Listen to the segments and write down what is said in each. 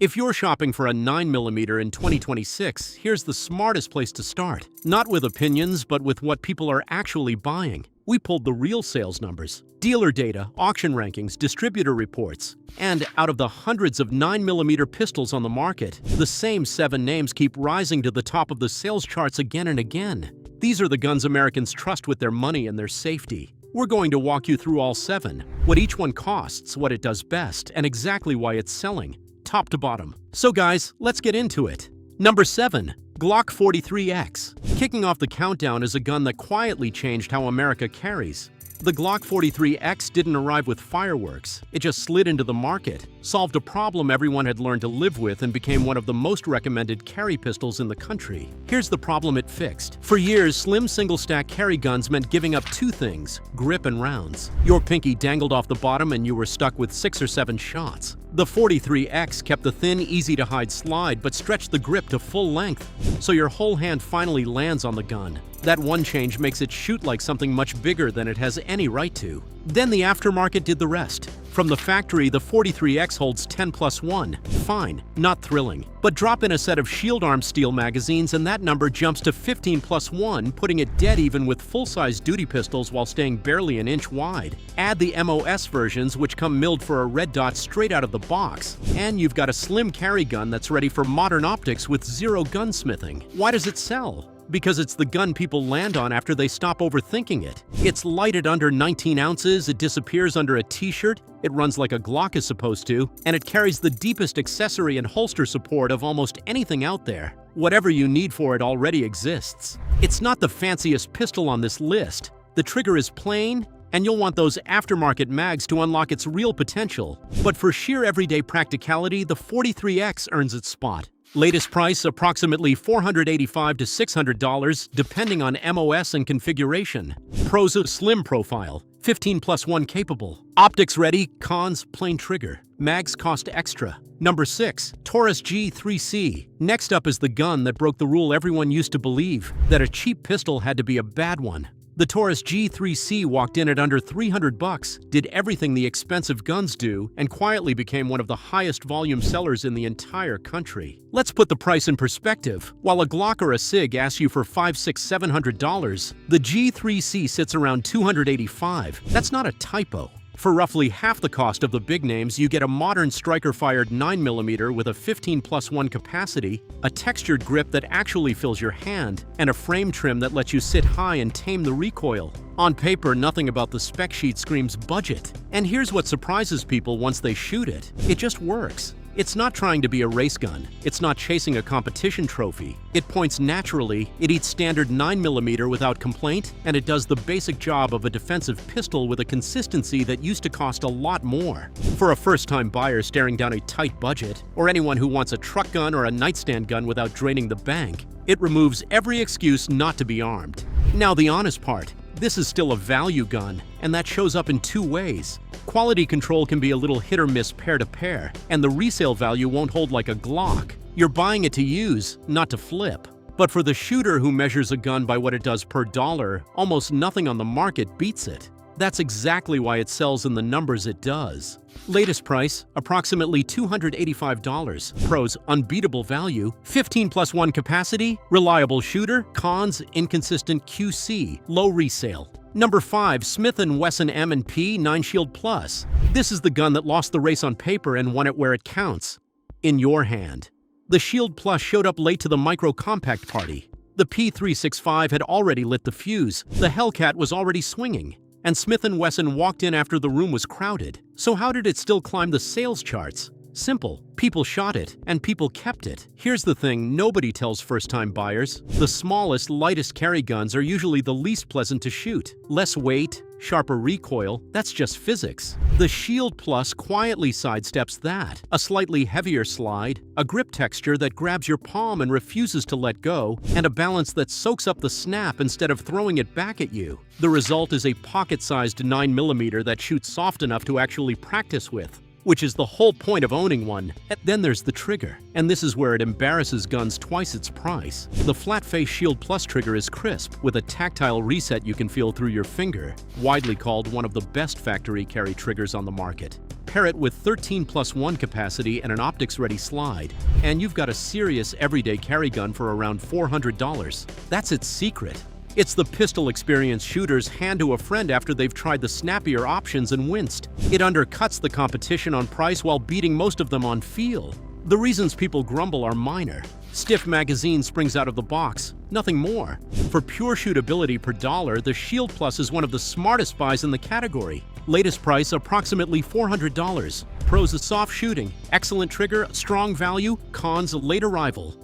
If you're shopping for a 9mm in 2026, here's the smartest place to start. Not with opinions, but with what people are actually buying. We pulled the real sales numbers, dealer data, auction rankings, distributor reports. And out of the hundreds of 9mm pistols on the market, the same 7 names keep rising to the top of the sales charts again and again. These are the guns Americans trust with their money and their safety. We're going to walk you through all 7, what each one costs, what it does best, and exactly why it's selling, top to bottom. So guys, let's get into it. Number 7. Glock 43X. Kicking off the countdown is a gun that quietly changed how America carries. The Glock 43X didn't arrive with fireworks. It just slid into the market, solved a problem everyone had learned to live with, and became one of the most recommended carry pistols in the country. Here's the problem it fixed. For years, slim single-stack carry guns meant giving up 2 things: grip and rounds. Your pinky dangled off the bottom and you were stuck with 6 or 7 shots. The 43X kept the thin, easy-to-hide slide but stretched the grip to full length, so your whole hand finally lands on the gun. That one change makes it shoot like something much bigger than it has any right to. Then the aftermarket did the rest. From the factory, the 43X holds 10+1. Fine, not thrilling. But drop in a set of shield arm steel magazines and that number jumps to 15+1, putting it dead even with full-size duty pistols while staying barely an inch wide. Add the MOS versions, which come milled for a red dot straight out of the box, and you've got a slim carry gun that's ready for modern optics with zero gunsmithing. Why does it sell? Because it's the gun people land on after they stop overthinking it. It's light at under 19 ounces, it disappears under a t-shirt, it runs like a Glock is supposed to, and it carries the deepest accessory and holster support of almost anything out there. Whatever you need for it already exists. It's not the fanciest pistol on this list. The trigger is plain, and you'll want those aftermarket mags to unlock its real potential. But for sheer everyday practicality, the 43X earns its spot. Latest price approximately $485 to $600 depending on MOS and configuration. Pros: slim profile, 15+1 capable. Optics ready, cons: plain trigger. Mags cost extra. Number 6. Taurus G3C. Next up is the gun that broke the rule everyone used to believe, that a cheap pistol had to be a bad one. The Taurus G3C walked in at under $300, did everything the expensive guns do, and quietly became one of the highest volume sellers in the entire country. Let's put the price in perspective. While a Glock or a SIG asks you for $500, $600, $700, the G3C sits around $285. That's not a typo. For roughly half the cost of the big names, you get a modern striker-fired 9mm with a 15+1 capacity, a textured grip that actually fills your hand, and a frame trim that lets you sit high and tame the recoil. On paper, nothing about the spec sheet screams budget. And here's what surprises people once they shoot it. It just works. It's not trying to be a race gun. It's not chasing a competition trophy. It points naturally, it eats standard 9mm without complaint, and it does the basic job of a defensive pistol with a consistency that used to cost a lot more. For a first-time buyer staring down a tight budget, or anyone who wants a truck gun or a nightstand gun without draining the bank, it removes every excuse not to be armed. Now the honest part. This is still a value gun, and that shows up in 2 ways. Quality control can be a little hit or miss pair to pair, and the resale value won't hold like a Glock. You're buying it to use, not to flip. But for the shooter who measures a gun by what it does per dollar, almost nothing on the market beats it. That's exactly why it sells in the numbers it does. Latest price, approximately $285. Pros: unbeatable value, 15+1 capacity, reliable shooter. Cons: inconsistent QC, low resale. Number 5. Smith Wesson P320 Shield Plus. This is the gun that lost the race on paper and won it where it counts. In your hand. The Shield Plus showed up late to the micro-compact party. The P365 had already lit the fuse, the Hellcat was already swinging, and Smith & Wesson walked in after the room was crowded. So how did it still climb the sales charts? Simple. People shot it, and people kept it. Here's the thing nobody tells first-time buyers. The smallest, lightest carry guns are usually the least pleasant to shoot. Less weight, sharper recoil, that's just physics. The Shield Plus quietly sidesteps that. A slightly heavier slide, a grip texture that grabs your palm and refuses to let go, and a balance that soaks up the snap instead of throwing it back at you. The result is a pocket-sized 9mm that shoots soft enough to actually practice with, which is the whole point of owning one. Then there's the trigger, and this is where it embarrasses guns twice its price. The flat-face Shield Plus trigger is crisp, with a tactile reset you can feel through your finger, widely called one of the best factory carry triggers on the market. Pair it with 13+1 capacity and an optics-ready slide, and you've got a serious everyday carry gun for around $400. That's its secret. It's the pistol experienced shooters hand to a friend after they've tried the snappier options and winced. It undercuts the competition on price while beating most of them on feel. The reasons people grumble are minor. Stiff magazine springs out of the box, nothing more. For pure shootability per dollar, the Shield Plus is one of the smartest buys in the category. Latest price approximately $400. Pros: soft shooting, excellent trigger, strong value. Cons: late arrival.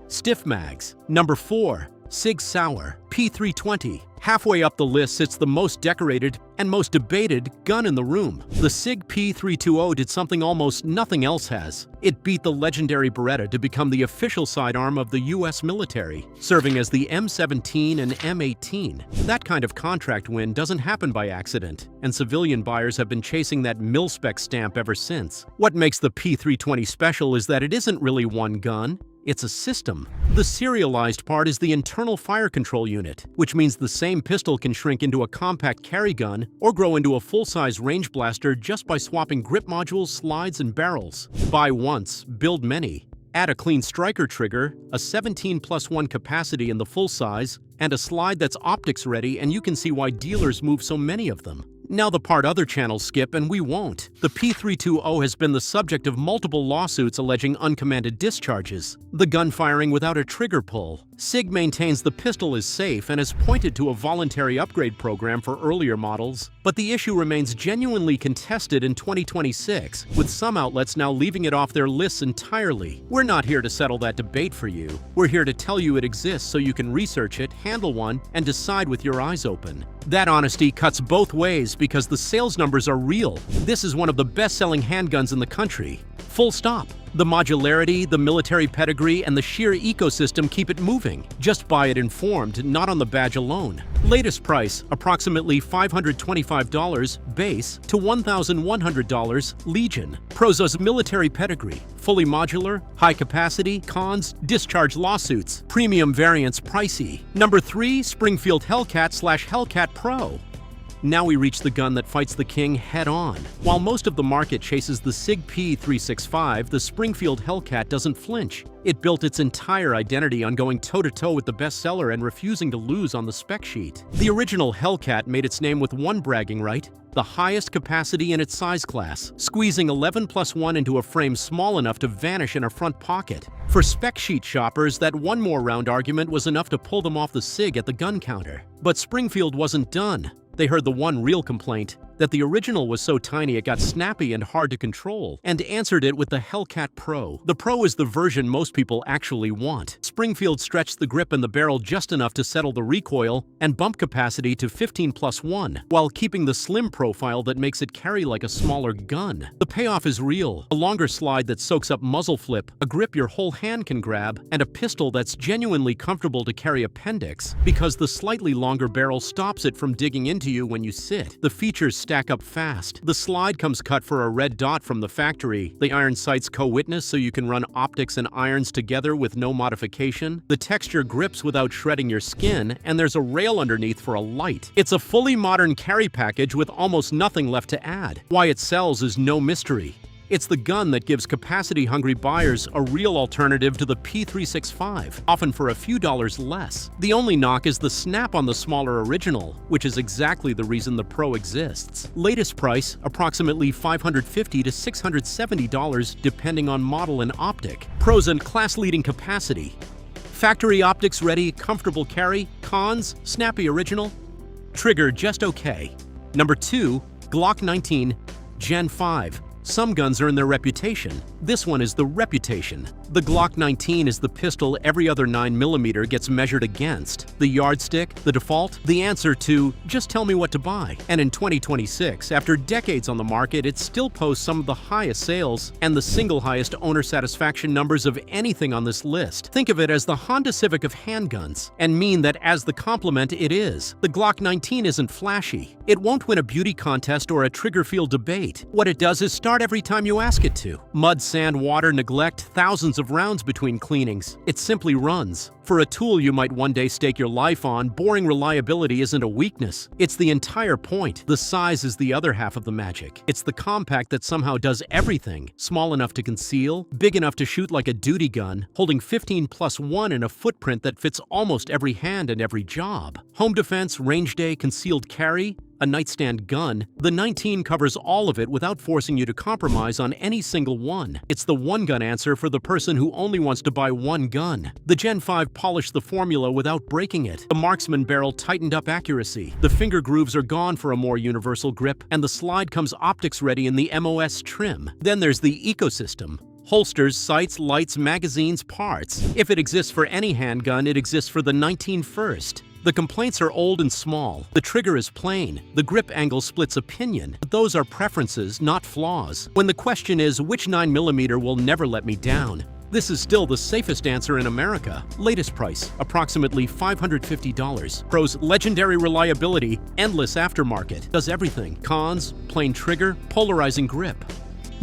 Stiff mags. Number 4. Sig Sauer P320. Halfway up the list sits the most decorated and most debated gun in the room. The SIG P320 did something almost nothing else has. It beat the legendary Beretta to become the official sidearm of the US military, serving as the M17 and M18. That kind of contract win doesn't happen by accident, and civilian buyers have been chasing that mil-spec stamp ever since. What makes the P320 special is that it isn't really one gun. It's a system. The serialized part is the internal fire control unit, which means the same pistol can shrink into a compact carry gun or grow into a full-size range blaster just by swapping grip modules, slides, and barrels. Buy once, build many. Add a clean striker trigger, a 17+1 capacity in the full size, and a slide that's optics ready, and you can see why dealers move so many of them. Now the part other channels skip and we won't. The P320 has been the subject of multiple lawsuits alleging uncommanded discharges, the gun firing without a trigger pull. SIG maintains the pistol is safe and has pointed to a voluntary upgrade program for earlier models, but the issue remains genuinely contested in 2026, with some outlets now leaving it off their lists entirely. We're not here to settle that debate for you. We're here to tell you it exists so you can research it, handle one, and decide with your eyes open. That honesty cuts both ways because the sales numbers are real. This is one of the best-selling handguns in the country. Full stop. The modularity, the military pedigree, and the sheer ecosystem keep it moving. Just buy it informed, not on the badge alone. Latest price, approximately $525 base to $1,100 Legion. Pros: military pedigree, fully modular, high capacity. Cons: discharge lawsuits, premium variants pricey. Number 3, Springfield Hellcat Pro. Now we reach the gun that fights the king head-on. While most of the market chases the SIG P365, the Springfield Hellcat doesn't flinch. It built its entire identity on going toe-to-toe with the bestseller and refusing to lose on the spec sheet. The original Hellcat made its name with one bragging right: the highest capacity in its size class, squeezing 11+1 into a frame small enough to vanish in a front pocket. For spec sheet shoppers, that one more round argument was enough to pull them off the SIG at the gun counter. But Springfield wasn't done. They heard the one real complaint, that the original was so tiny it got snappy and hard to control, and answered it with the Hellcat Pro. The Pro is the version most people actually want. Springfield stretched the grip and the barrel just enough to settle the recoil and bump capacity to 15+1, while keeping the slim profile that makes it carry like a smaller gun. The payoff is real: a longer slide that soaks up muzzle flip, a grip your whole hand can grab, and a pistol that's genuinely comfortable to carry appendix, because the slightly longer barrel stops it from digging into you when you sit. The features stack up fast. The slide comes cut for a red dot from the factory. The iron sights co-witness so you can run optics and irons together with no modification. The texture grips without shredding your skin, and there's a rail underneath for a light. It's a fully modern carry package with almost nothing left to add. Why it sells is no mystery. It's the gun that gives capacity-hungry buyers a real alternative to the P365, often for a few dollars less. The only knock is the snap on the smaller original, which is exactly the reason the Pro exists. Latest price, approximately $550 to $670 depending on model and optic. Pros: and class-leading capacity. Factory optics ready, comfortable carry. Cons: snappy original. Trigger just okay. Number 2, Glock 19 Gen 5. Some guns earn their reputation. This one is the reputation. The Glock 19 is the pistol every other 9mm gets measured against. The yardstick, the default, the answer to just tell me what to buy. And in 2026, after decades on the market, it still posts some of the highest sales and the single highest owner satisfaction numbers of anything on this list. Think of it as the Honda Civic of handguns, and mean that as the compliment it is. The Glock 19 isn't flashy. It won't win a beauty contest or a trigger feel debate. What it does is start start every time you ask it to. Mud, sand, water, neglect, thousands of rounds between cleanings. It simply runs. For a tool you might one day stake your life on, boring reliability isn't a weakness. It's the entire point. The size is the other half of the magic. It's the compact that somehow does everything. Small enough to conceal, big enough to shoot like a duty gun, holding 15+1 in a footprint that fits almost every hand and every job. Home defense, range day, concealed carry, a nightstand gun, the 19 covers all of it without forcing you to compromise on any single one. It's the one-gun answer for the person who only wants to buy one gun. The Gen 5 polished the formula without breaking it. The marksman barrel tightened up accuracy. The finger grooves are gone for a more universal grip, and the slide comes optics ready in the MOS trim. Then there's the ecosystem. Holsters, sights, lights, magazines, parts. If it exists for any handgun, it exists for the 19 first. The complaints are old and small. The trigger is plain. The grip angle splits opinion. But those are preferences, not flaws. When the question is, which 9mm will never let me down? This is still the safest answer in America. Latest price, approximately $550. Pro's legendary reliability, endless aftermarket. Does everything. Cons, plain trigger, polarizing grip.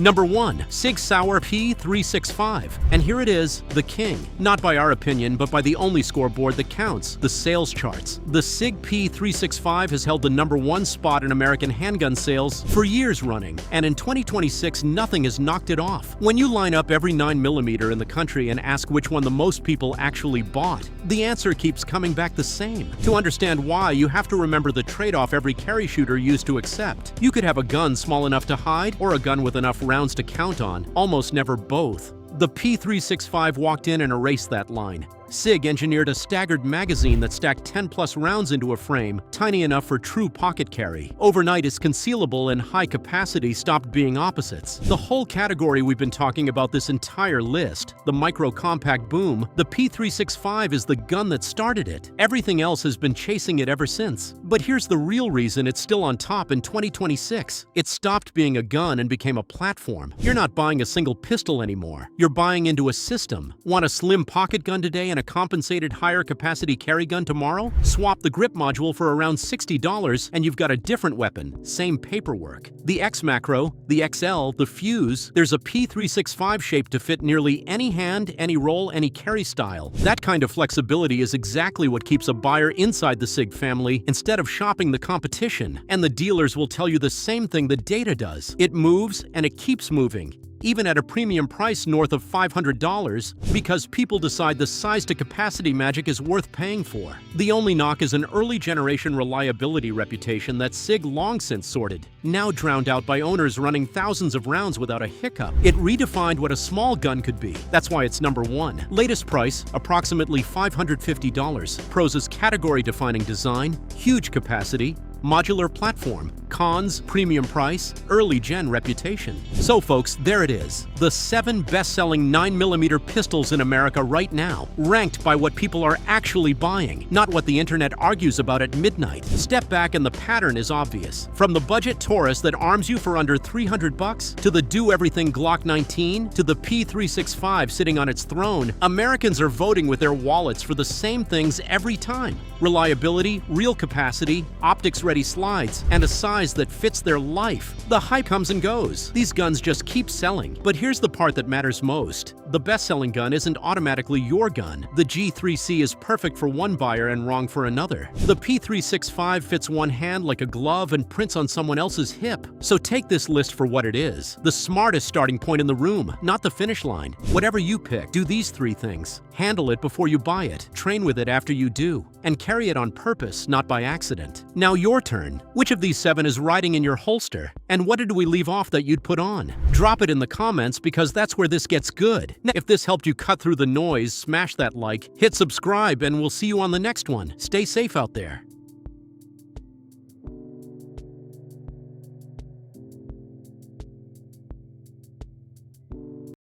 Number 1. Sig Sauer P365. And here it is, the king. Not by our opinion, but by the only scoreboard that counts, the sales charts. The Sig P365 has held the #1 spot in American handgun sales for years running, and in 2026, nothing has knocked it off. When you line up every 9mm in the country and ask which one the most people actually bought, the answer keeps coming back the same. To understand why, you have to remember the trade-off every carry shooter used to accept. You could have a gun small enough to hide, or a gun with enough rounds to count on, almost never both. The P365 walked in and erased that line. SIG engineered a staggered magazine that stacked 10+ rounds into a frame, tiny enough for true pocket carry. Overnight, its concealable and high capacity stopped being opposites. The whole category we've been talking about this entire list, the micro-compact boom, the P365 is the gun that started it. Everything else has been chasing it ever since. But here's the real reason it's still on top in 2026. It stopped being a gun and became a platform. You're not buying a single pistol anymore. You're buying into a system. Want a slim pocket gun today and a compensated higher capacity carry gun tomorrow? Swap the grip module for around $60 and you've got a different weapon, same paperwork. The X macro, the XL, the fuse, there's a P365 shape to fit nearly any hand, any roll, any carry style. That kind of flexibility is exactly what keeps a buyer inside the SIG family instead of shopping the competition. And the dealers will tell you the same thing the data does. It moves and it keeps moving, even at a premium price north of $500, because people decide the size-to-capacity magic is worth paying for. The only knock is an early-generation reliability reputation that SIG long since sorted, now drowned out by owners running thousands of rounds without a hiccup. It redefined what a small gun could be. That's why it's #1. Latest price, approximately $550. Pros' category-defining design, huge capacity, modular platform, cons, premium price, early-gen reputation. So folks, there it is. The 7 best-selling 9mm pistols in America right now, ranked by what people are actually buying, not what the internet argues about at midnight. Step back and the pattern is obvious. From the budget Taurus that arms you for under $300, to the do-everything Glock 19, to the P365 sitting on its throne, Americans are voting with their wallets for the same things every time. Reliability, real capacity, optics-ready slides, and a size that fits their life. The hype comes and goes. These guns just keep selling. But here's the part that matters most. The best-selling gun isn't automatically your gun. The G3C is perfect for one buyer and wrong for another. The P365 fits one hand like a glove and prints on someone else's hip. So take this list for what it is. The smartest starting point in the room, not the finish line. Whatever you pick, do these 3 things. Handle it before you buy it. Train with it after you do. And carry it on purpose, not by accident. Now your turn. Which of these 7 is riding in your holster? And what did we leave off that you'd put on? Drop it in the comments because that's where this gets good. Now, if this helped you cut through the noise, smash that like, hit subscribe, and we'll see you on the next one. Stay safe out there.